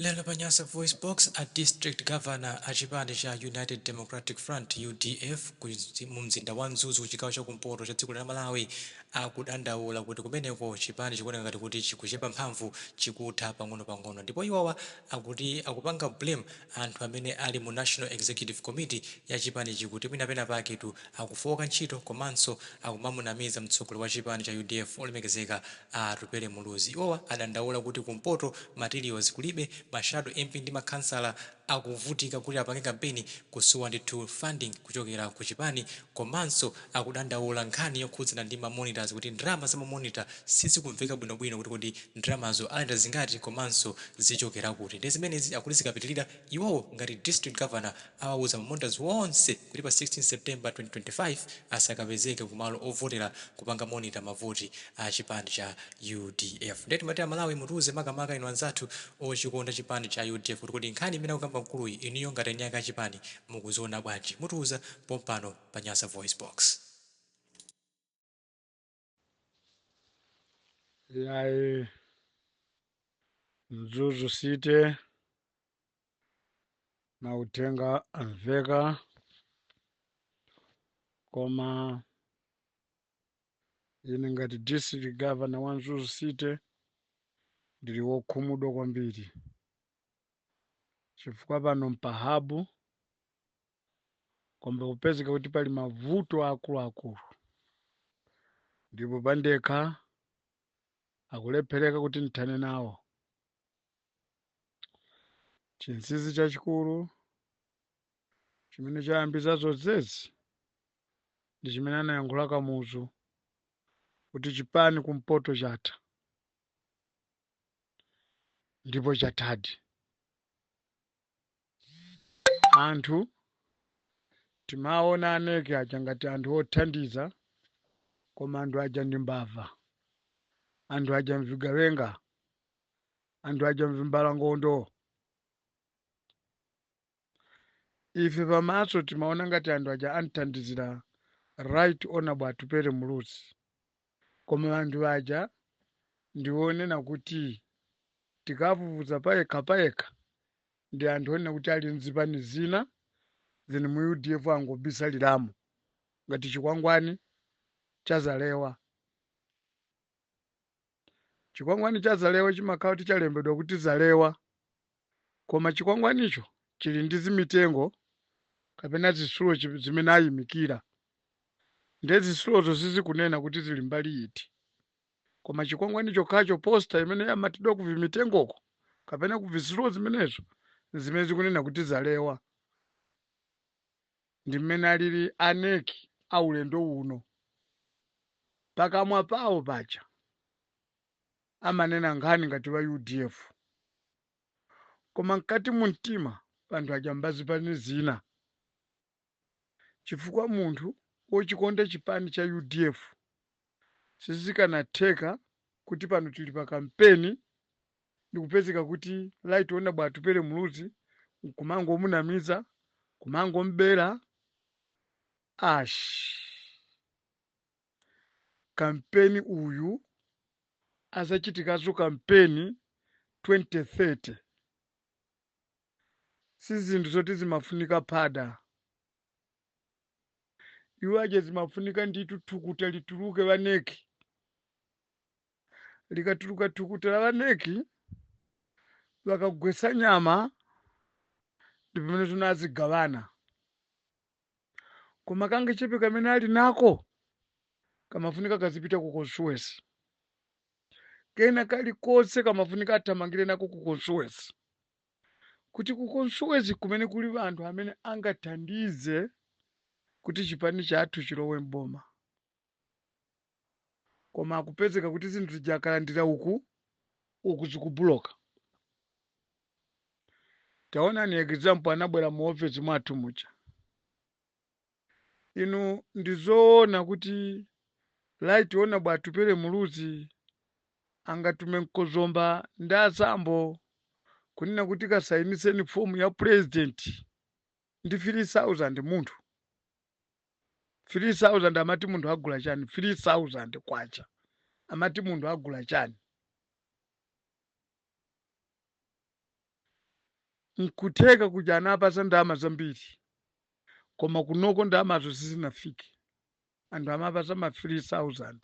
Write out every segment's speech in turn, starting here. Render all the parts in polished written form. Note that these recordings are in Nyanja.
Lelo Panyasa Voice Box a District Governor a chipani cha United Democratic Front UDF mu mzinda wa Mzuzu chigawo chakumpoto cha dziko la Malawi akudandaula kuti kumeneko chipani chikuoneka ngati kuti chikuchepa mphamvu chikutha pang'ono-pang'ono ndipo iwowa akuti akupanga blame anthu amene ali mu National Executive Committee ya chipani chikuti pena paketu akufoka ntchito komanso akumamunamiza mtsogoleri wa chipani cha UDF olemekezeka Tupele Muluzi. Iwowa adandaula kuti kumpoto materials kulibe mashado MP ndi makhansala akuvutika kuti apange kampeni kusowa ndithu funding kuchokera ku chipani komanso akudandaula nkhani yokhudzana ndi mamonitors kuti ndalama za mamonita sizikumveka bwinobwino kuti kodi ndalamazo alanda zingati komanso zichokera kuti ndi zimenezi akuti zikapitirira iwowo ngati district governor awauza mamonitors wonse kuti pa 16 September 2025 asakapezeke kumalo ovotera kupanga monitor mavoti a chipani cha UDF. Ndeti mati Malawi mutuze makamaka inu anzathu ochikonda chipani cha UDF kuti kodi nkhani imene akukamba mkuluyi iniyo ngati nyaka ya chipani mukuziona bwanji mutuza pompano pa Nyasa Voice Box. Yayi Mzuzu City na utenga amveka koma ine ngati district governor wa Mzuzu City ndili wokhumudwa kwambiri chifukwa pano mpahabu kombe kupezeka kuti pali mavuto akuluakulu ndipo pandekha akulephereka kuti nthane nawo. Chinsinsi chachikulu chimene chayambitsa zonsezi ndi chimene anayankhula Kamuzu kuti chipani kumpoto chatha ndipo chathadi. Anthu timaona aneke aja ngati anthu othandiza koma anthu aja ndi mbava, anthu aja mvigawenga, anthu aja mvimbalangondo. Ife pamaso timaona ngati anthu aja anthandizira Right Honorable Tupele Muluzi, koma anthu aja ndionena kuti tikafufuza payekha ndi anthu onena kuti ali mzipani zina zine mu UDF angobisaliramo ngati chikwangwani cha Zalewa. Chikwangwani cha Zalewa chimakhala kuti chalembedwa kuti Zalewa, koma chikwangwanicho chili ndi zimitengo kapena zisulo zimene ayimikira, ndi zisulozo sizikunena kuti zili mbali iti, koma chikwangwani chokhacho posta imene yamatidwa ku vimitengoko kapena ku visulo zimenezo zimene zikunena kuti Zalewa. Ndi mmene alili aneki aulendo uno pakamwa pawo paja amanena nkhani ngati wa UDF, koma mkati mu mtima panthu aja mbazipani zina, chifukwa munthu wochikonda chipani cha UDF sizikanatheka kuti pano tili pa kampeni ndikupezeka kuti Right Honorable Tupele Muluzi kumangomunamiza kumangombera. Kampeni uyu asachitikazo kampeni 2030 si zinthu zoti zimafunika phada, iwo aja zimafunika nditu thukuta lituluke vaneki. Likatuluka thukuta la vaneki vakagwesa nyama ndi pamene tunazigawana, koma kange chepe kamene ali nako kamafunika kazipita ku constituency, kena kali konse kamafunika athamangire nako ku constituency, kuti ku constituency kumene kuli anthu amene angathandize kuti chipani chathu chilowe mboma. Koma akupezeka kuti zinthu zikalandira uku zikubuloka. Taona ni example anabwera mu office mwathu muja. Inu ndizoona kuti Right Honorable Tupele Muluzi angatume Nkozomba ndi Azambo kunena kuti kasainiseni fomu ya president ndi 3,000 munthu. 3,000 amati munthu agula chani? 3,000 kwacha amati munthu agula chani? nkutheka kuti anapasa ndalama zambiri koma kunoko ndalamazo sizinafike, anthu amapasa ma 3000.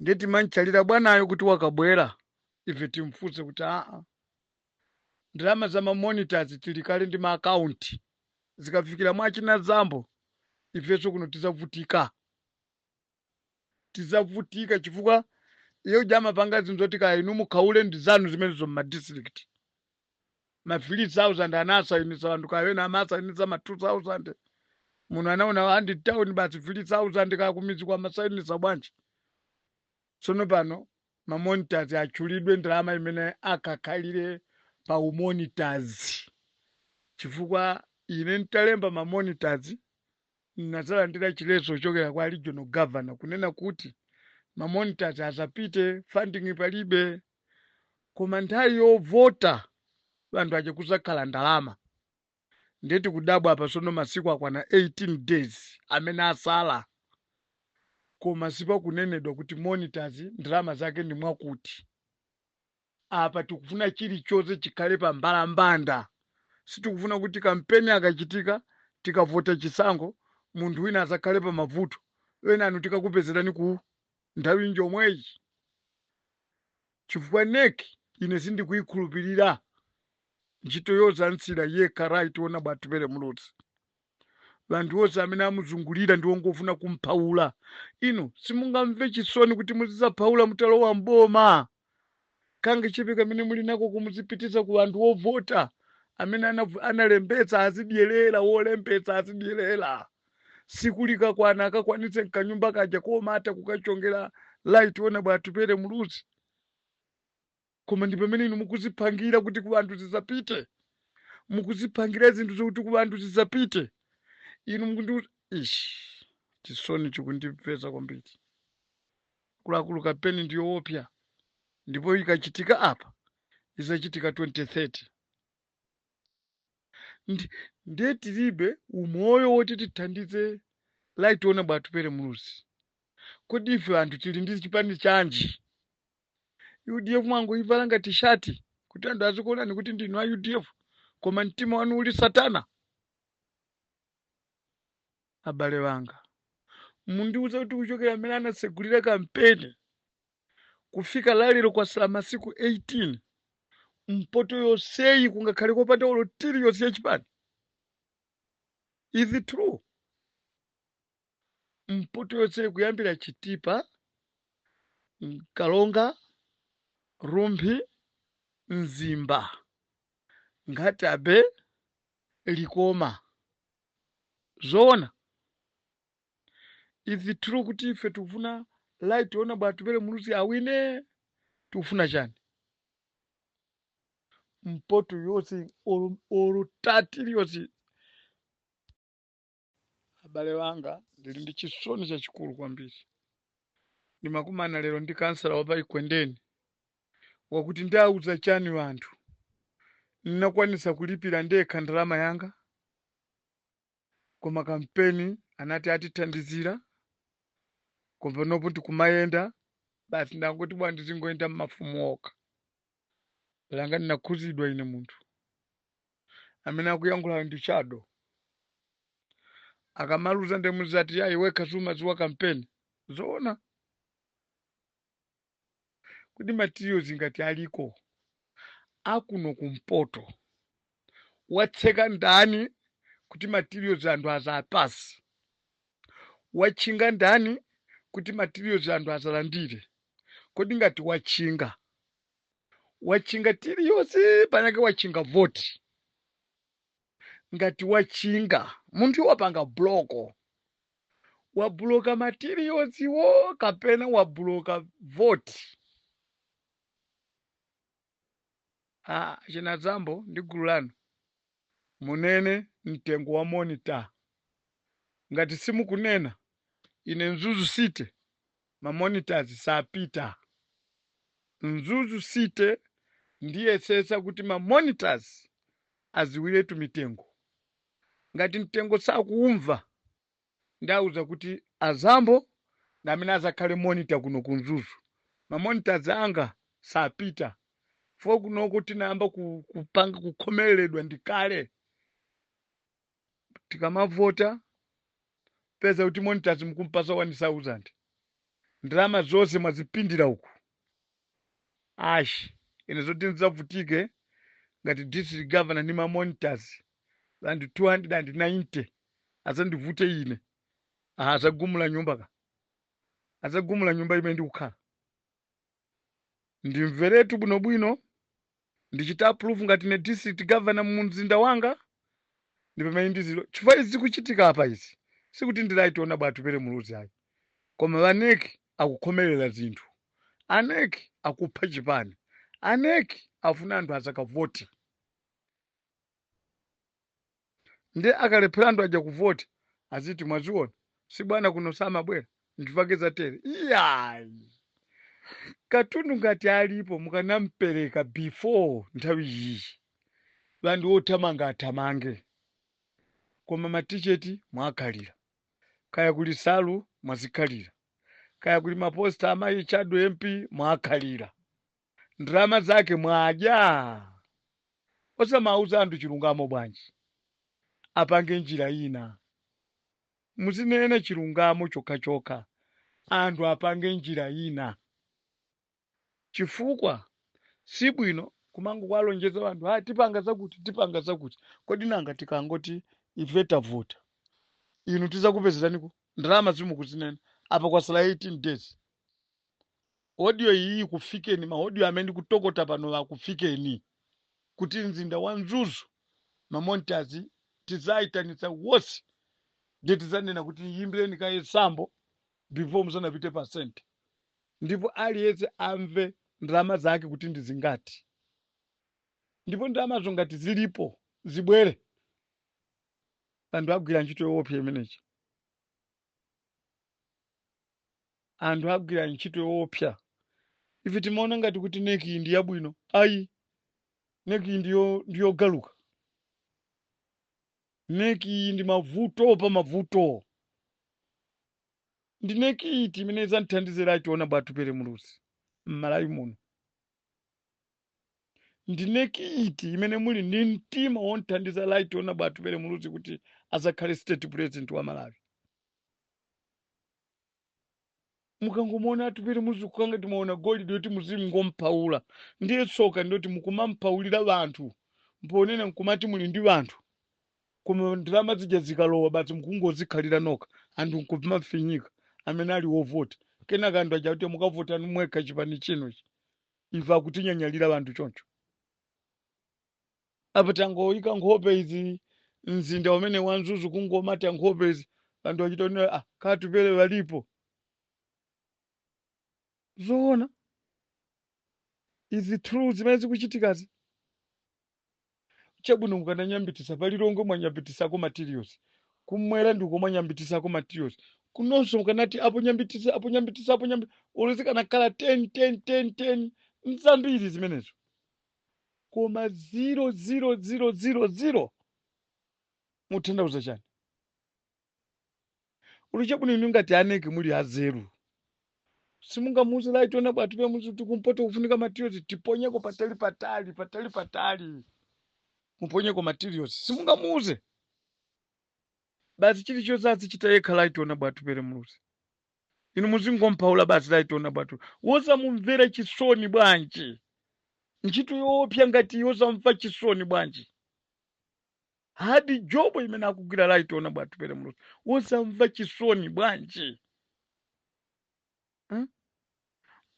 Ndeti manchalira bwanayo kuti wakabwera ife timfunse kuti ndalama za mamonitors tili kale ndi ma akaunti, zikafikira mwachina zambo ifenso kuno tizavutika chifukwa iyo jamapanga zinthu zoti kaya inu mukhaule ndi zanu zimenezo mmadistrict. Ma 3000 anasayinisa anthu kayena amasayinisa ma 2000 muno anaona andi town basi 3000 kakumizi kwa masayinisa bwanji. Tsono pano mamonitors achulidwe ndalama imene akakhalire pa umonitors, chifukwa ine ntalemba mamonitors nazalandira chileso chokera kwa regional governor kunena kuti mamonitors asapite funding palibe, koma nthawi yovota vanthu aje kuzakhala ndalama. Ndeti kudabwa apa sono masiku akwana 18 days amene asala, koma sipakunenedwa kuti monitors ndalama zake ndi mwakuti. Apa tikufuna chilichonse chikhale pa mbalambanda, sitikufuna kuti kampeni akachitika tikavota chisankho munthu wina azakhale pa mavuto ena anu tikakupezerani ku nthawi njomweyi, chifukwa neki ine sindikuyikhulupirira ntchito yozantsira yekha right ona bwatipere mulutsi. Vanthu onse amene amuzungulira ndiwo ngofuna kumphaula. Ino simungamve chisoni kuti muzizaphaula mutalowa mboma, kange chepe kamene muli nako kumuzipitisa ku anthu ovota amene analembetsa azidyerera, wolembetsa azidyerera. Siku likakwana akakwanitse mkanyumba kaja koma ata kukachongera light ona bwatipere mulutsi. Koma ndi pamene inu mukuzipangira kuti ku anthu zisapite, mukuzipangira zinthu zokuti ku anthu zisapite. Inu mukuti chisoni chikundipeza kwambiri. Kulakulu kampeni ndiyo opya, ndipo ikachitika apa izachitika 2030. Ndiye tilibe umoyo woti tithandize light ona bwatipere mulutsi. Kodi ife anthu tili ndi chipani chanji? UDF mwangu ivala ngati shati kuti anthu azikuonani kuti ndinu a UDF koma mtima wanu uli satana. Abale wanga, mundiuza kuti kuchokera amene anasegulira kampeni kufika lalero kwasala masiku 18 mpoto yonseyi kungakhale kopata olo tiri yonse yachipani. Is it true? Mpoto yonseyi kuyambira Chitipa, Kalonga, Rumphi, Mzimba, Ngatabe, Likoma. Zona. Is it true kuti ife tufuna light ona bwatipere mulutsi awine? Tufuna chani? Mpoto yonse olutatiri yonse. Abale wanga, ndili ndi chisoni chachikulu kwambiri. Ndimakumana lero ndi kansala wapa Ikwendeni wakuti ndauza chani wanthu ndinakwanisa kulipira ndekha ndalama yanga, koma kampeni anati atithandizira, koma nopo tikumayenda basi ndangoti bwa ndizingoyenda mmafumu okha. Langa ndinakhuzidwa ine munthu amene akuyankhula ndi chado akamaluza ndemuzati ayi wekha sumadziwa kampeni. Zona kuti materials ngati aliko akuno kumpoto watseka ndani kuti materials anthu azapasi, wachinga ndani kuti materials anthu azalandire. Kodi ngati wachinga tiri yonse panake wachinga voti, ngati wachinga munthu wapanga bloko, wabloka materials wo kapena wabloka voti. China zambo ndi gulu lanu munene mtengo wa monitor. Ngati simukunena ine Mzuzu City ma monitors sapita. Mzuzu City ndiye sesa kuti ma monitors aziwire mitengo. Ngati mtengo sakuumva ndauza kuti azambo na amene azakhale monitor kuno ku Mzuzu. Ma monitors anga sapita fo kunoko tinayamba kupanga kukhomereredwa ndikale tikamavota peza kuti monitors mukumpasa 1000 ndalama zonse mwazipindira uku ine zoti ndizavutike ngati district governor ndi ma monitors and 290 azandivute ine azagumula nyumba azagumula nyumba imene ndikukhala ndimveretu bwinobwino ndichita approve ngati ne district governor mu mzinda wanga ndipamene ndizilo chifukwa izi zikuchitika apa izi sikuti ndilaiona bwatu pere muluzi ayi koma vaneki akukhomerera zinthu aneki akupha chipani aneki afuna anthu azakavoti ndi akalephera anthu aja kuvoti aziti mwaziona si bwana kuno samabwera ndipakeza tere iyayi katundu ngati alipo mukanampereka before nthawi iyi vantu othamanga athamange koma maticheti mwakhalira kaya kuli salu mwazikhalira kaya kuli maposta amayi chadwe mp mwakhalira ndalama zake mwadya osamauza anthu chilungamo bwanji apange njira ina muzinene chilungamo chokhachokha anthu apange njira ina chifukwa si bwino kumango kwalonjeza vanthu tipanga zakuti kodi nanga tikangoti ife tavota inu tizakupezeraniku ndalama zimukuzinena apa kwasala 18 days audio iyi kufikeni maaudio amene ndikutokota pano akufikeni kuti mzinda wa Mzuzu mamonitors tizaitanitsa wonse nditizanena kuti yimbireni kaye sambo before musanapite pasenti ndipo aliyense amve ndalama zake kuti ndizingati ndipo ndalamazo ngati zilipo zibwere anthu agwira ntchito yoopsa imenechi anthu agwira ntchito yoopsa ife timaona ngati kuti neki ndi yabwino ayi neki ndiyogaluka neki ndi mavuto pa mavuto ndi neki iti imene izandithandizira achiona bwatu pere muluzi m'Malawi muno ndi neki iti imene muli ndi mtima wonthandiza laitiona bwatu pere muluzi kuti azakhale state president wa Malawi mukangomuona atupere muzikukanga timaona golide yoti muzimungompaula ndiye tsoka ndoti mukumampaulira vanthu mponena nkumati muli ndi vanthu koma ndalama zija zikalowa basi mukungozikhalira nokha anthu nkumafinyika amene ali wovota kenaka anthu aja kuti mukavota mwekha chipani chinochi ife akutinyanyalira vanthu choncho apa tangoyika nkhope izi mzinda umene wa Mzuzu kungomata nkhope izi anthu achitaonera katupere valipo zoona izi true zimene zikuchitikazi chabwino mukananyambitisa palilongo mwanyambitisako materials kumwera ndiko mwanyambitisako materials kunonso mukanati apo nyambitisa uluzikanakhala 10 nzambiri zimenezo koma 0 mutanthauza chani uli chabwino inu ngati aneki muli azeru simungamuze laitiona bwatu pe muzuti kumpoto kufunika materials tiponyeko patali muponyeko materials simungamuze basi chilichonse azichita yekha laitiona bwatu pere muluzi inu muzingompaula basi laitiona bwatu wosamumvera chisoni bwanji ntchito yoopsa ngati yosamva chisoni bwanji hadi jobo imene akugwira laitiona bwatu pere muluzi wosamva chisoni bwanji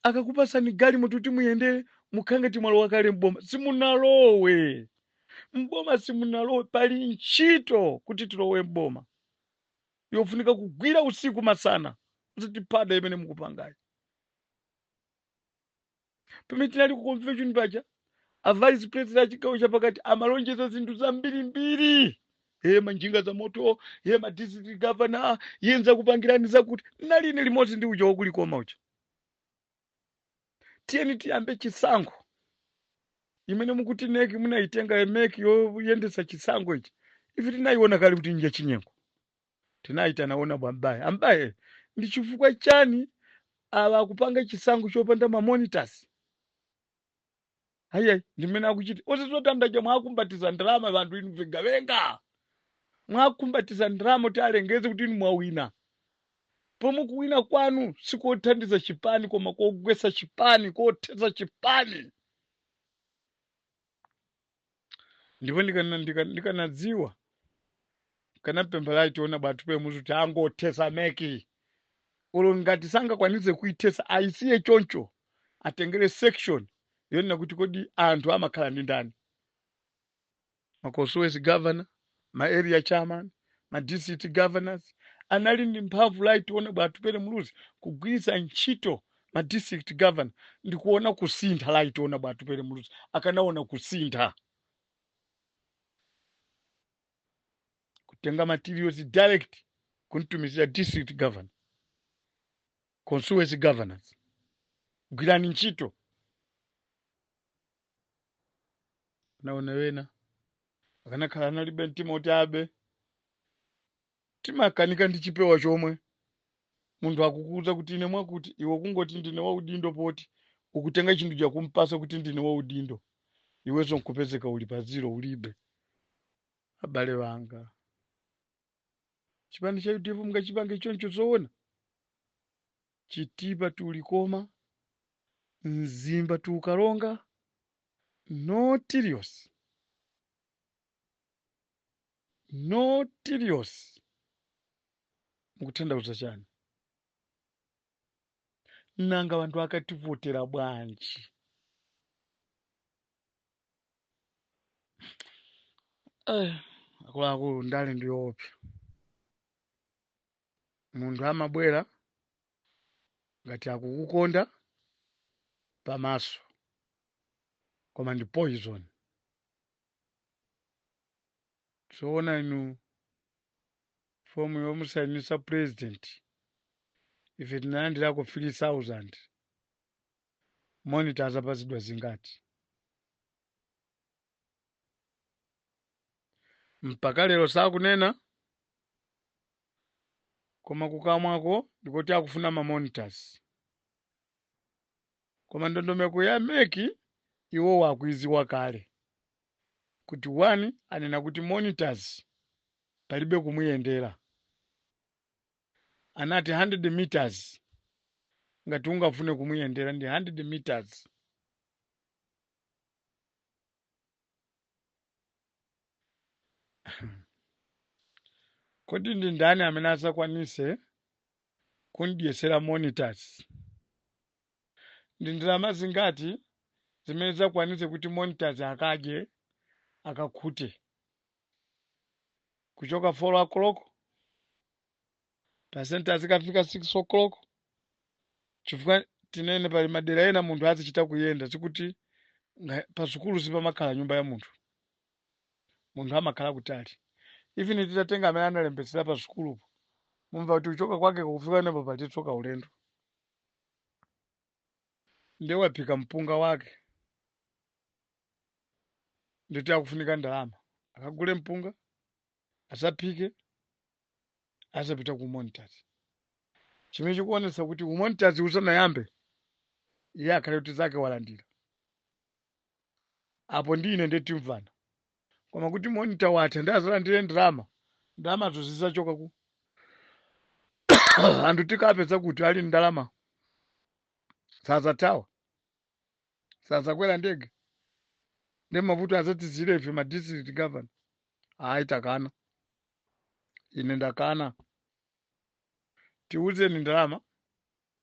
akakupasani gali mututi muyende mukhange timwalowa kale mboma simunalowe mboma simunalowe pali ntchito kuti tilowe mboma yofunika kugwira usiku masana uzitiphada imene mukupangayi pamene tinali ku convention paja a vice president achigawo chapakati amalonjeza zinthu zambirimbiri manjinga za moto ma district governor yenza kupangirani zakuti naline limodzi ndi uja wokulikoma uja tiyeni tiyambe chisankho imene mukuti neki munaitenga emeki yoyendesa chisankho ichi ife tinayiona kale kuti nja chinyengo tinayitanaona bwambaye ambaye ndi chifukwa chani awa akupanga chisankho chopanda ma monitors hayi ndimene akuchita osizotandaja mwakumbatiza ndalama vantu inu venga mwakumbatiza ndalama kuti alengeze kuti inu mwawina pomwe kuwina kwanu sikothandiza chipani koma kogwesa chipani kothesa chipani. Ndipo ndikanadziwa kanapempha laitiona bwathu pemuzi kuti angothesa meki ulo ngati sangakwanise kuithesa ayisiye choncho atengere section yonena kuti kodi anthu amakhala ndi ndani, ma-constituency governor, ma-area chairman, ma-district governors anali ndi mphamvu laitiona bwathu pere muluzi kugwiritsa ntchito ma-district governor ndikuona kusintha laitiona bwathu pere muluzi akanaona kusintha kutenga materials direct kuntumizira district governor, constituency governors gwirani ntchito. Naona wena akanakhala analibe mtima kuti abe timakanika ndi chipewa chomwe munthu akukuza kuti ine mwakuti iwe kungoti ndine waudindo poti ukutenga chinthu chakumpasa kuti ndine waudindo iwezo nkupezeka uli pa zero ulibe. Abale wanga chipani cha UDF mungachipange choncho zoona chitipa tulikoma mzimba tuukalonga notirios mukutanthauza chani nanga vantu akativotera bwanji akuluakulu ndale ndiopya munthu amabwera ngati akukukonda pamaso koma ndi poison. Soona inu fomu yomusayinisa president ife tinalandirako 3,000 monitors apazidwa zingati mpaka lero sakunena koma kukamwako ndikoti akufuna mamonitors koma ndondomeko ya meki iwo wakuiziwa kale kuti 1 anena kuti monitors palibe kumuyendera anati 100 meters ngati ungafune kumuyendera ndi 100 meters. Kodi ndi ndani amene asakwanise kundidyesera monitors? Ndi ndalama zingati zimene zakwanise kuti monitors akadye akakhute kuchoka 4 o'clock pasenti azikafika 6 o'clock chifukwa tinene pali madera ena munthu azichita kuyenda sikuti pasukulu sipamakhala nyumba ya munthu amakhala kutali. Even titatenga amene analembetsera pasukulupo mumva kuti kuchoka kwake kufika nepo patitsoka ulendo ndiye waphika mpunga wake nditi akufunika ndalama akagule mpunga asaphike asapita ku monitors. Chimene chikuonesa kuti umonitors usanayambe iye akhale kuti zake walandira apo ndine ndetimvana koma kuti monitor watha ndi azalandire ndalama zozizachoka ku anthu tikapeza kuti ali ndalama sazatawa sazakwera ndege ndi mavuto azatizire ife ma district governor hayi takana ine ndakana tiuzeni ndalama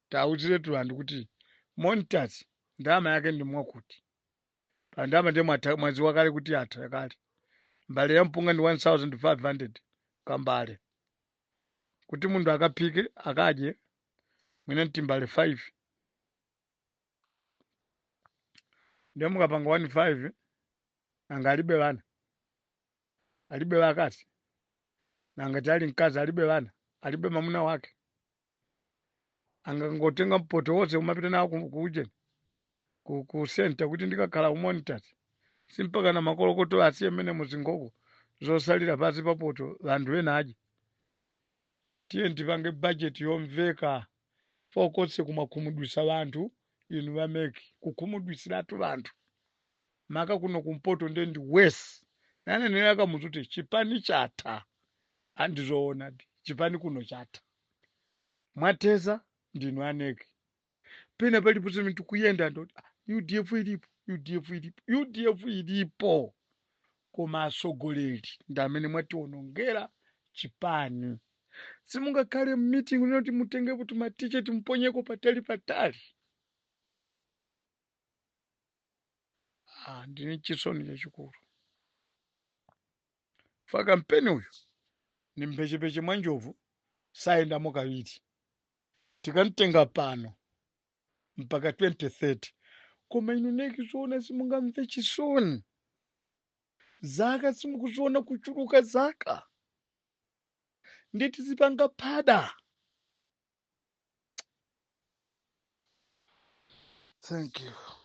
tauzire tu anthu kuti monitors ndalama yake ndi mwakuti pa ndalama ndi mwezi wakale kuti atha kale mbale ya mpunga ndi 1,500 kambale kuti munthu akaphike akadye mwina mtimbale 5 ndiye mukapanga 1,500 nanga alibe vana alibe vakasi nanga tali mkazi alibe vana alibe mamuna wake angangotenga mpoto wose umapita nawo kuujeni ku center kuti ndikakhala umonitors simpaka na makolokoto asiye mene muzingoko zosalira pasi papoto vanthu ena aje tiye ndipange budget yomveka fokose kumakhumudwisa vanthu inu vameki kukhumudwisiratu vanthu maka kuno kumpoto ndendi wesi nanenera akamuti chipani chata handizoona chipani kuno chata mwateza ndino aneke pena palipo semintu kuyenda ndoti UDF ilipo UDF ilipo koma asogoleri ndamene mwationongera chipani simungakhale mmeeting unoti mutenge kuti maticheti muponyeko patali ndine chisoni chachikulu faka mpeni uyu ni mpechepeche mwa njovu saendamo kaviri tikamtenga pano mpaka 2030 koma inu nekizoona simungamve chisoni zaka simukuziona kuchuluka zaka ndeti zipanga pada. Thank you.